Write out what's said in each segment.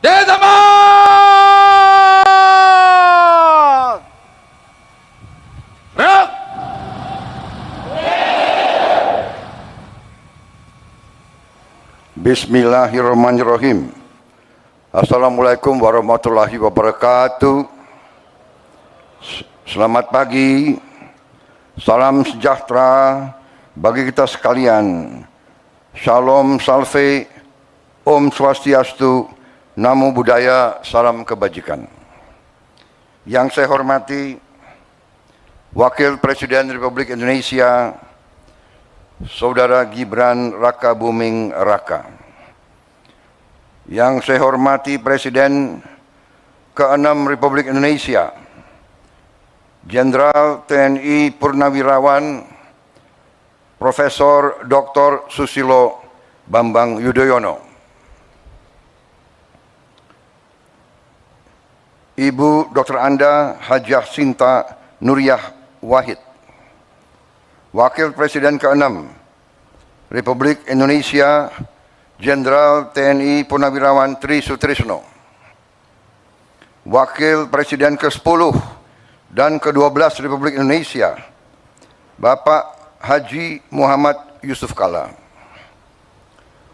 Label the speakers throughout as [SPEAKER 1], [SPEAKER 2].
[SPEAKER 1] Teman! Gerak!
[SPEAKER 2] Bismillahirrahmanirrahim. Assalamualaikum warahmatullahi wabarakatuh. Selamat pagi. Salam sejahtera bagi kita sekalian. Shalom salve, Om Swastiastu, Namo Buddhaya, salam kebajikan. Yang saya hormati Wakil Presiden Republik Indonesia, Saudara Gibran Rakabuming Raka. Yang saya hormati Presiden ke-6 Republik Indonesia, Jenderal TNI Purnawirawan Profesor Dr. Susilo Bambang Yudhoyono. Ibu Dr. Anda Hajah Sinta Nuriyah Wahid. Wakil Presiden ke-6 Republik Indonesia, Jenderal TNI Purnawirawan Tri Sutrisno. Wakil Presiden ke-10 dan ke-12 Republik Indonesia, Bapak Haji Muhammad Yusuf Kalla.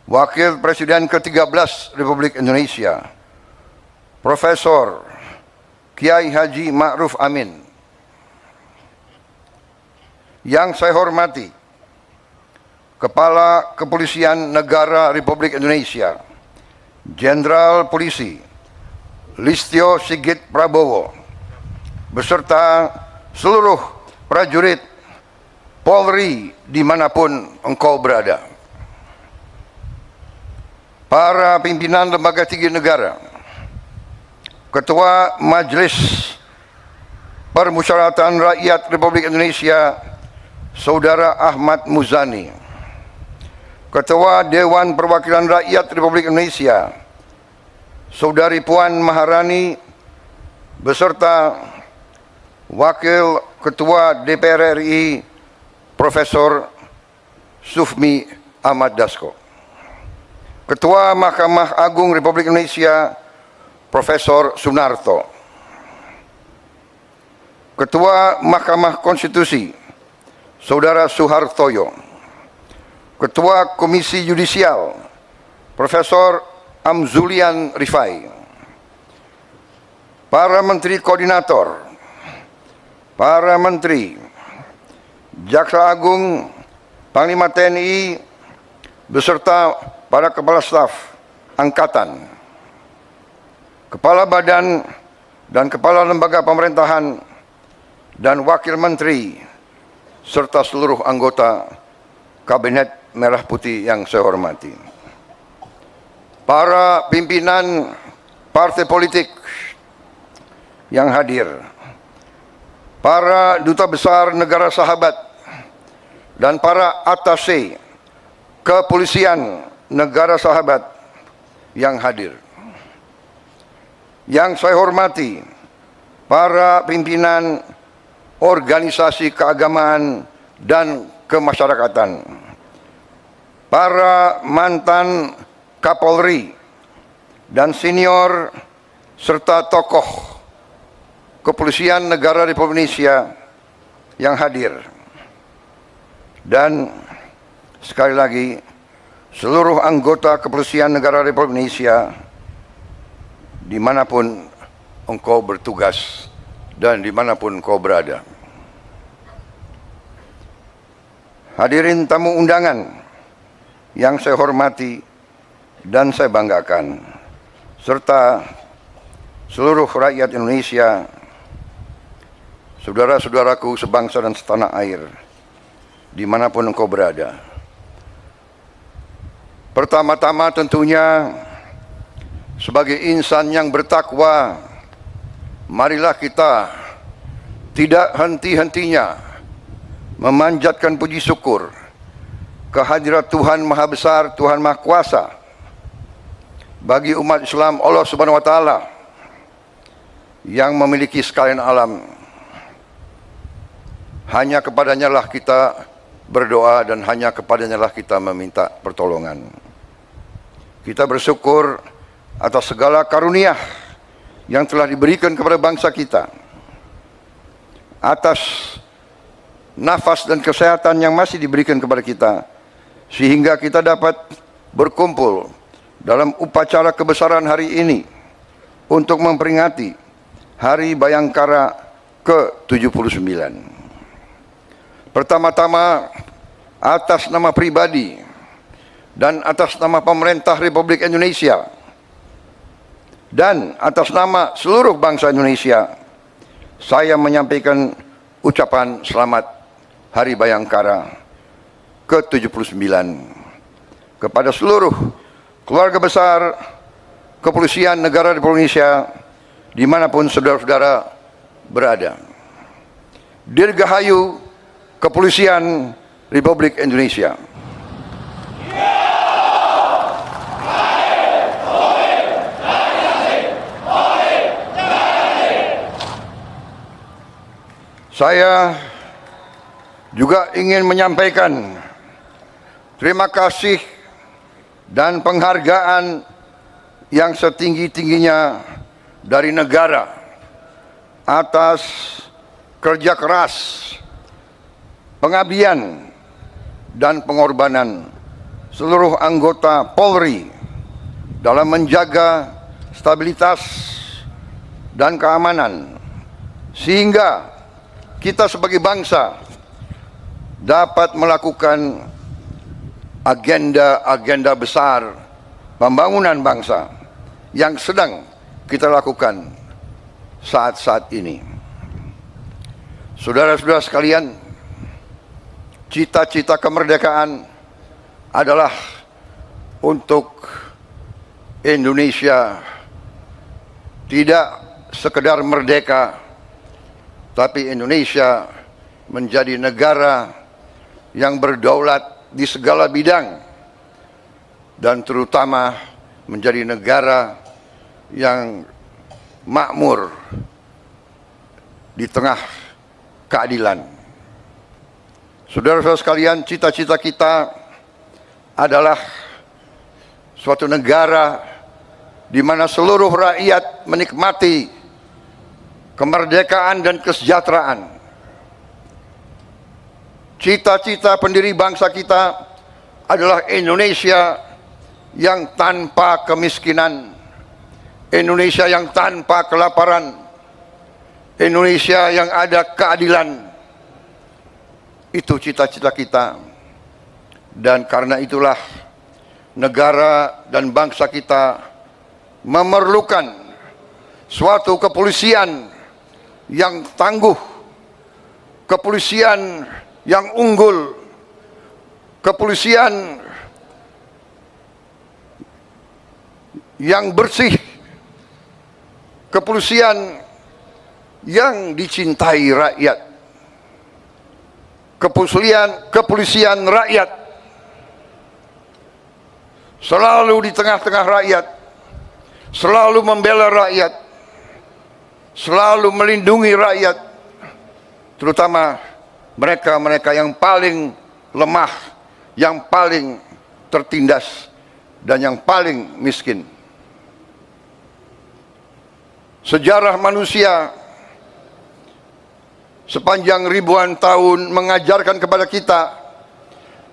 [SPEAKER 2] Wakil Presiden ke-13 Republik Indonesia, Profesor Kiai Haji Ma'ruf Amin. Yang saya hormati Kepala Kepolisian Negara Republik Indonesia, Jenderal Polisi Listio Sigit Prabowo, beserta seluruh prajurit Polri dimanapun engkau berada. Para pimpinan lembaga tinggi negara, Ketua Majelis Permusyawaratan Rakyat Republik Indonesia, Saudara Ahmad Muzani, Ketua Dewan Perwakilan Rakyat Republik Indonesia, Saudari Puan Maharani, beserta Wakil Ketua DPR RI, Profesor Sufmi Ahmad Dasko, Ketua Mahkamah Agung Republik Indonesia, Profesor Sunarto, Ketua Mahkamah Konstitusi, Saudara Suhartoyo, Ketua Komisi Yudisial, Profesor Amzulian Rifai, para Menteri Koordinator, para Menteri, Jaksa Agung, Panglima TNI, beserta para Kepala Staf Angkatan, Kepala Badan dan Kepala Lembaga Pemerintahan, dan Wakil Menteri, serta seluruh anggota Kabinet Merah Putih yang saya hormati. Para pimpinan partai politik yang hadir, para duta besar negara sahabat, dan para atase kepolisian negara sahabat yang hadir. Yang saya hormati para pimpinan organisasi keagamaan dan kemasyarakatan, para mantan Kapolri dan senior serta tokoh kepolisian negara Republik Indonesia yang hadir, dan sekali lagi seluruh anggota kepolisian negara Republik Indonesia dimanapun engkau bertugas dan dimanapun engkau berada. Hadirin tamu undangan yang saya hormati dan saya banggakan, serta seluruh rakyat Indonesia, saudara-saudaraku sebangsa dan setanah air, dimanapun engkau berada. Pertama-tama tentunya, sebagai insan yang bertakwa, marilah kita tidak henti-hentinya memanjatkan puji syukur kehadirat Tuhan Maha Besar, Tuhan Maha Kuasa bagi umat Islam Allah Subhanahu wa Ta'ala yang memiliki sekalian alam. Hanya kepadanya lah kita berdoa dan hanya kepadanya lah kita meminta pertolongan. Kita bersyukur atas segala karunia yang telah diberikan kepada bangsa kita, atas nafas dan kesehatan yang masih diberikan kepada kita, sehingga kita dapat berkumpul dalam upacara kebesaran hari ini untuk memperingati Hari Bayangkara ke-79. Pertama-tama, atas nama pribadi dan atas nama pemerintah Republik Indonesia dan atas nama seluruh bangsa Indonesia, saya menyampaikan ucapan selamat Hari Bayangkara ke-79 kepada seluruh keluarga besar Kepolisian Negara Republik Indonesia dimanapun saudara-saudara berada. Dirgahayu Kepolisian Republik Indonesia. Saya juga ingin menyampaikan terima kasih dan penghargaan yang setinggi-tingginya dari negara atas kerja keras, pengabdian, dan pengorbanan seluruh anggota Polri dalam menjaga stabilitas dan keamanan, sehingga kita sebagai bangsa dapat melakukan agenda-agenda besar pembangunan bangsa yang sedang kita lakukan saat-saat ini. Saudara-saudara sekalian, cita-cita kemerdekaan adalah untuk Indonesia tidak sekedar merdeka, tapi Indonesia menjadi negara yang berdaulat di segala bidang, dan terutama menjadi negara yang makmur di tengah keadilan. Saudara-saudara sekalian, cita-cita kita adalah suatu negara di mana seluruh rakyat menikmati kemerdekaan dan kesejahteraan. Cita-cita pendiri bangsa kita adalah Indonesia yang tanpa kemiskinan, Indonesia yang tanpa kelaparan, Indonesia yang ada keadilan. Itu cita-cita kita. Dan karena itulah negara dan bangsa kita memerlukan suatu kepolisian yang tangguh, kepolisian yang unggul, kepolisian yang bersih, kepolisian yang dicintai rakyat, kepolisian rakyat, selalu di tengah-tengah rakyat, selalu membela rakyat, selalu melindungi rakyat, terutama mereka-mereka yang paling lemah, yang paling tertindas, dan yang paling miskin. Sejarah manusia sepanjang ribuan tahun mengajarkan kepada kita,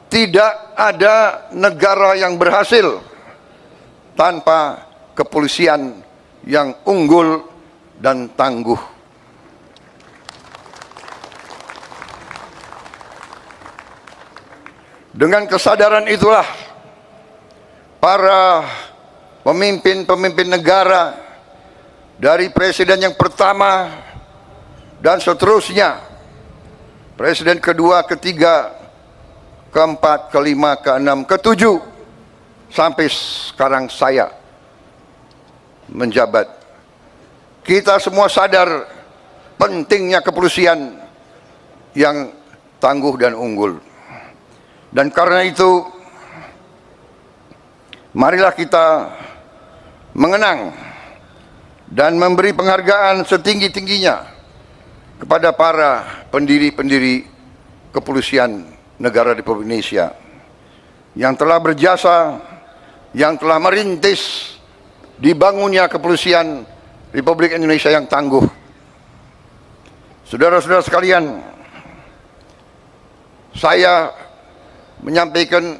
[SPEAKER 2] tidak ada negara yang berhasil tanpa kepolisian yang unggul dan tangguh. Dengan kesadaran itulah para pemimpin-pemimpin negara, dari presiden yang pertama dan seterusnya, presiden kedua, ketiga, keempat, kelima, keenam, ketujuh, sampai sekarang saya menjabat, kita semua sadar pentingnya kepolisian yang tangguh dan unggul. Dan karena itu, marilah kita mengenang dan memberi penghargaan setinggi-tingginya kepada para pendiri-pendiri kepolisian negara Republik Indonesia yang telah berjasa, yang telah merintis dibangunnya kepolisian Republik Indonesia yang tangguh. Saudara-saudara sekalian, saya menyampaikan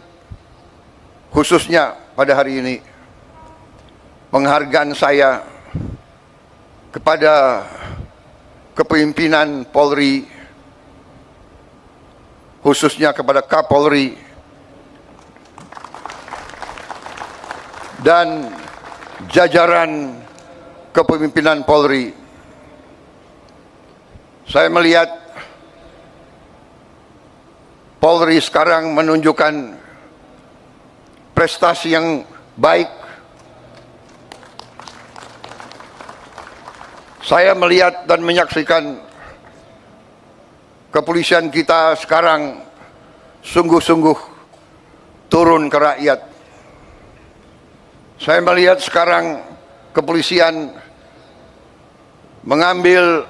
[SPEAKER 2] khususnya pada hari ini penghargaan saya kepada kepemimpinan Polri, khususnya kepada Kapolri dan jajaran kepemimpinan Polri. Saya melihat Polri sekarang menunjukkan prestasi yang baik. Saya melihat dan menyaksikan kepolisian kita sekarang sungguh-sungguh turun ke rakyat. Saya melihat sekarang kepolisian mengambil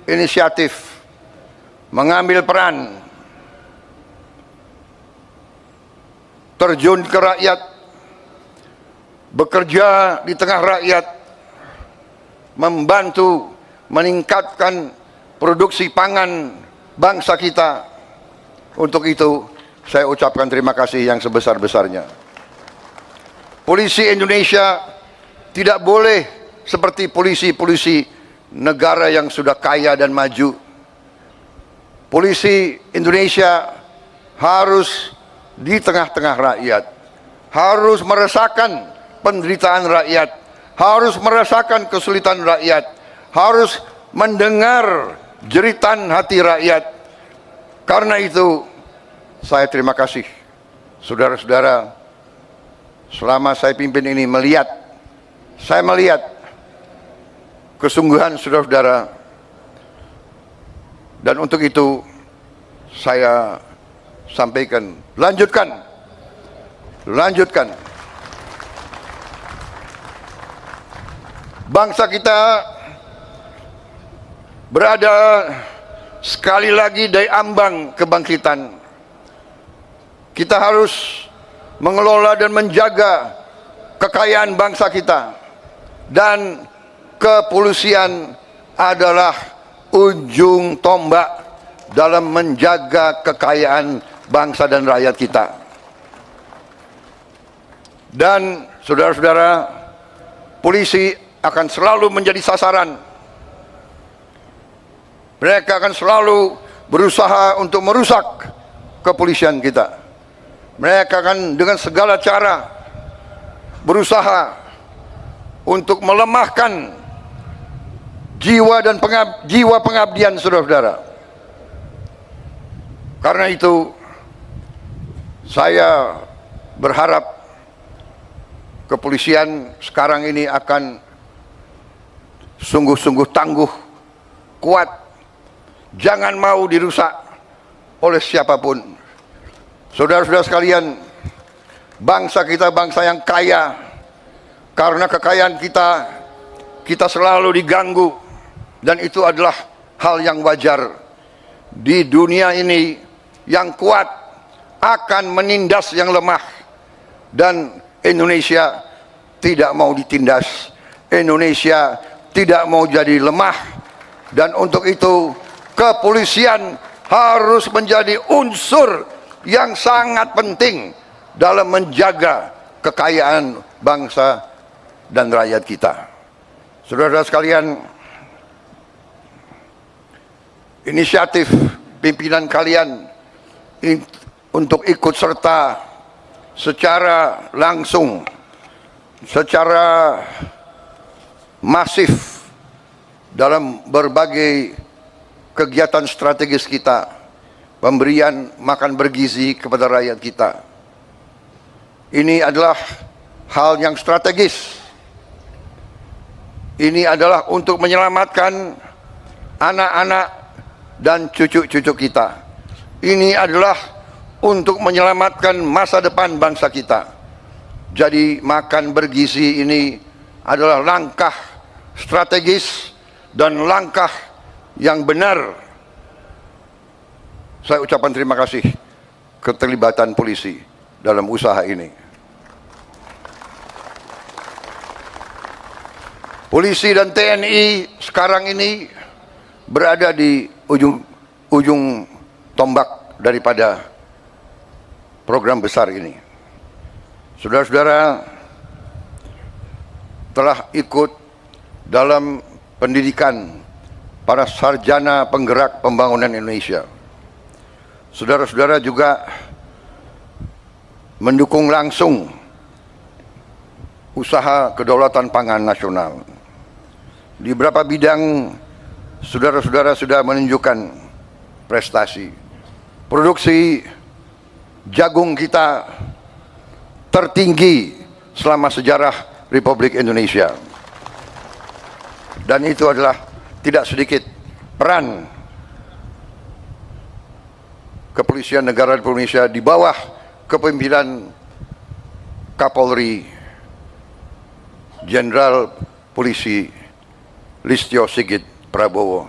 [SPEAKER 2] inisiatif, mengambil peran, terjun ke rakyat, bekerja di tengah rakyat, membantu meningkatkan produksi pangan bangsa kita. Untuk itu saya ucapkan terima kasih yang sebesar-besarnya. Polisi Indonesia tidak boleh seperti polisi-polisi negara yang sudah kaya dan maju. Polisi Indonesia harus di tengah-tengah rakyat, harus merasakan penderitaan rakyat, harus merasakan kesulitan rakyat, harus mendengar jeritan hati rakyat. Karena itu saya terima kasih saudara-saudara, selama saya pimpin ini saya melihat kesungguhan saudara-saudara, dan untuk itu saya sampaikan, lanjutkan. Bangsa kita berada sekali lagi di ambang kebangkitan. Kita harus mengelola dan menjaga kekayaan bangsa kita, dan kepolisian adalah ujung tombak dalam menjaga kekayaan bangsa dan rakyat kita. Dan saudara-saudara, polisi akan selalu menjadi sasaran. Mereka akan selalu berusaha untuk merusak kepolisian kita. Mereka akan dengan segala cara berusaha untuk melemahkan jiwa dan jiwa pengabdian saudara-saudara. Karena itu saya berharap kepolisian sekarang ini akan sungguh-sungguh tangguh, kuat, jangan mau dirusak oleh siapapun. Saudara-saudara sekalian, bangsa kita bangsa yang kaya. Karena kekayaan kita selalu diganggu, dan itu adalah hal yang wajar. Di dunia ini yang kuat akan menindas yang lemah, dan Indonesia tidak mau ditindas. Indonesia tidak mau jadi lemah, dan untuk itu kepolisian harus menjadi unsur yang sangat penting dalam menjaga kekayaan bangsa dan rakyat kita. Saudara-saudara sekalian, inisiatif pimpinan kalian untuk ikut serta secara langsung, secara masif dalam berbagai kegiatan strategis kita, pemberian makan bergizi kepada rakyat kita. Ini adalah hal yang strategis. Ini adalah untuk menyelamatkan anak-anak dan cucu-cucu kita. Ini adalah untuk menyelamatkan masa depan bangsa kita. Jadi makan bergizi ini adalah langkah strategis dan langkah yang benar. Saya ucapkan terima kasih keterlibatan polisi dalam usaha ini. Polisi dan TNI sekarang ini berada di ujung tombak daripada program besar ini. Saudara-saudara telah ikut dalam pendidikan para sarjana penggerak pembangunan Indonesia. Saudara-saudara juga mendukung langsung usaha kedaulatan pangan nasional. Di beberapa bidang saudara-saudara sudah menunjukkan prestasi. Produksi jagung kita tertinggi selama sejarah Republik Indonesia. Dan itu adalah tidak sedikit peran Kepolisian Negara Republik Indonesia di bawah kepemimpinan Kapolri Jenderal Polisi Listio Sigit Prabowo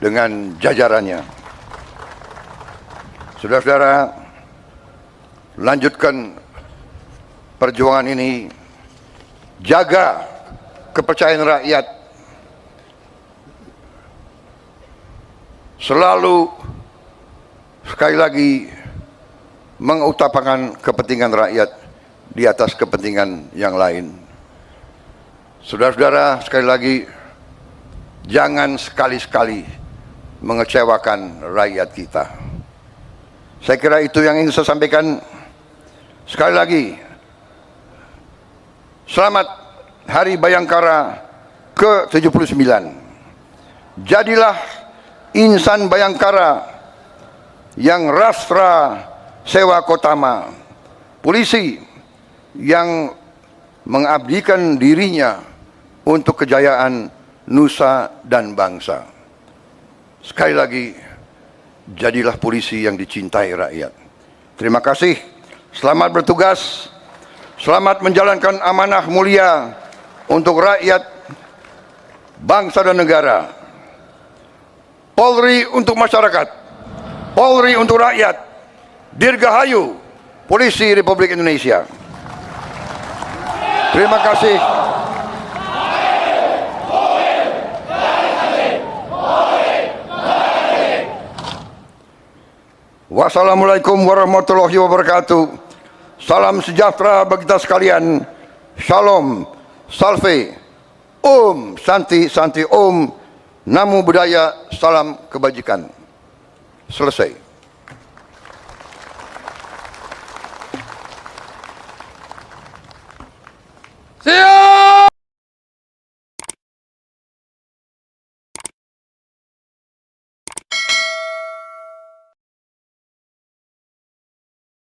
[SPEAKER 2] dengan jajarannya. Saudara-saudara, lanjutkan perjuangan ini, jaga kepercayaan rakyat, selalu sekali lagi mengutamakan kepentingan rakyat di atas kepentingan yang lain. Saudara-saudara, sekali lagi, jangan sekali-sekali mengecewakan rakyat kita. Saya kira itu yang ingin saya sampaikan. Sekali lagi, selamat Hari Bayangkara ke-79. Jadilah insan Bayangkara yang rastra sewa kotama, polisi yang mengabdikan dirinya untuk kejayaan nusa dan bangsa. Sekali lagi, jadilah polisi yang dicintai rakyat. Terima kasih, selamat bertugas, selamat menjalankan amanah mulia untuk rakyat, bangsa dan negara. Polri untuk masyarakat, Polri untuk rakyat. Dirgahayu Polisi Republik Indonesia. Terima kasih. Wassalamualaikum warahmatullahi wabarakatuh. Salam sejahtera bagi kita sekalian. Shalom, salve, Om Santi Santi Om, Namo Buddhaya, salam kebajikan. Selesai.
[SPEAKER 1] Siap!